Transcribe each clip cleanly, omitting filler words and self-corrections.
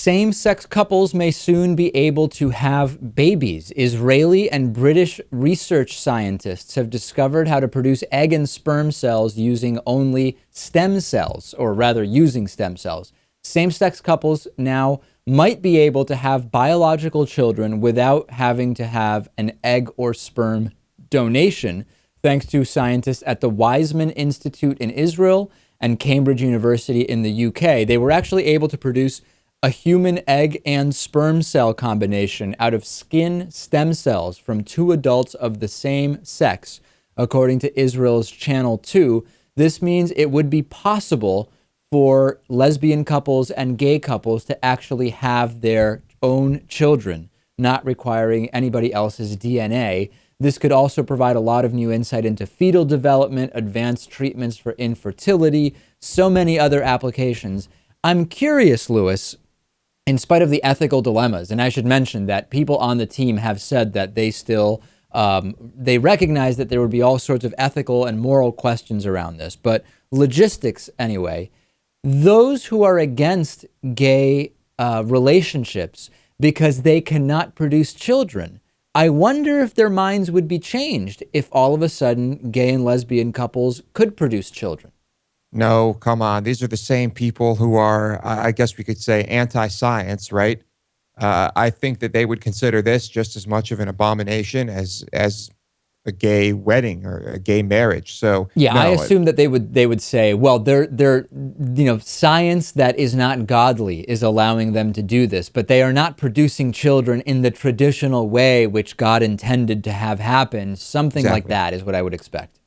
Same-sex couples may soon be able to have babies. Israeli and British research scientists have discovered how to produce egg and sperm cells using only stem cells, or rather using stem cells. Same-sex couples now might be able to have biological children without having to have an egg or sperm donation, thanks to scientists at the Weizmann Institute in Israel and Cambridge University in the UK. They were actually able to produce a human egg and sperm cell combination out of skin stem cells from two adults of the same sex, according to Israel's Channel 2. This means it would be possible for lesbian couples and gay couples to actually have their own children, not requiring anybody else's DNA. This could also provide a lot of new insight into fetal development, advanced treatments for infertility, so many other applications. I'm curious, Lewis, in spite of the ethical dilemmas, and I should mention that people on the team have said that they still, they recognize that there would be all sorts of ethical and moral questions around this, but logistics anyway, those who are against gay relationships because they cannot produce children, I wonder if their minds would be changed if all of a sudden gay and lesbian couples could produce children. No, come on. These are the same people who are, I guess we could say, anti-science, right? I think that they would consider this just as much of an abomination as a gay wedding or a gay marriage. So yeah, no, I assume that they would say, well, they're science that is not godly is allowing them to do this, but they are not producing children in the traditional way which God intended to have happen. Something like that is what I would expect.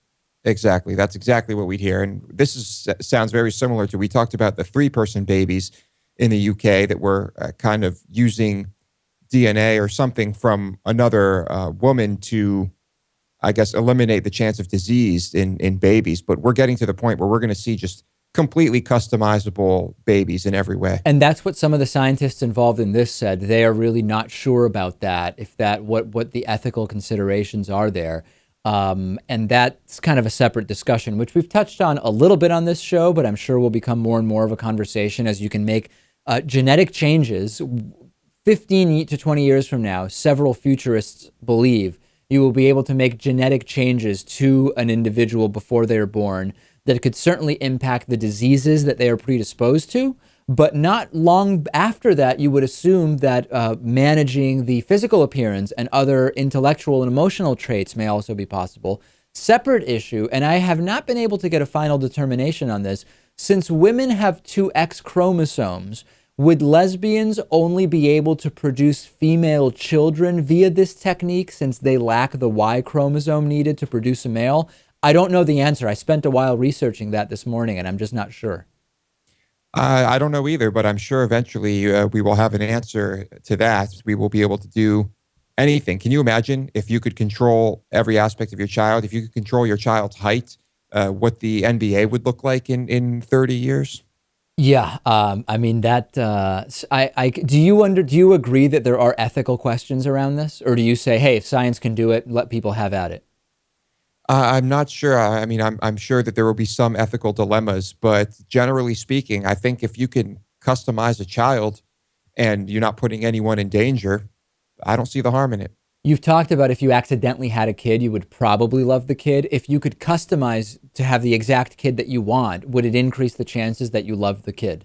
Exactly. That's exactly what we'd hear. And this sounds very similar to, we talked about the 3-person babies in the UK that were kind of using DNA or something from another woman to, I guess, eliminate the chance of disease in babies. But we're getting to the point where we're going to see just completely customizable babies in every way. And that's what some of the scientists involved in this said. They are really not sure about that, if that what the ethical considerations are there. And that's kind of a separate discussion, which we've touched on a little bit on this show, but I'm sure will become more and more of a conversation as you can make genetic changes. 15 to 20 years from now, several futurists believe you will be able to make genetic changes to an individual before they are born that could certainly impact the diseases that they are predisposed to. But not long after that, you would assume that managing the physical appearance and other intellectual and emotional traits may also be possible. Separate issue, and I have not been able to get a final determination on this, since women have 2 X chromosomes, would lesbians only be able to produce female children via this technique since they lack the Y chromosome needed to produce a male? I don't know the answer. I spent a while researching that this morning, and I'm just not sure. I don't know either, but I'm sure eventually we will have an answer to that. We will be able to do anything. Can you imagine if you could control every aspect of your child, if you could control your child's height, what the NBA would look like in 30 years? Yeah, I mean that. Do you agree that there are ethical questions around this, or do you say, hey, if science can do it, let people have at it? I'm not sure. I mean, I'm sure that there will be some ethical dilemmas, but generally speaking, I think if you can customize a child and you're not putting anyone in danger, I don't see the harm in it. You've talked about if you accidentally had a kid, you would probably love the kid. If you could customize to have the exact kid that you want, would it increase the chances that you love the kid?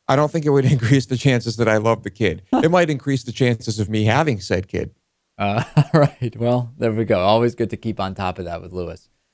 I don't think it would increase the chances that I love the kid. It might increase the chances of me having said kid. All right. Well, there we go. Always good to keep on top of that with Lewis.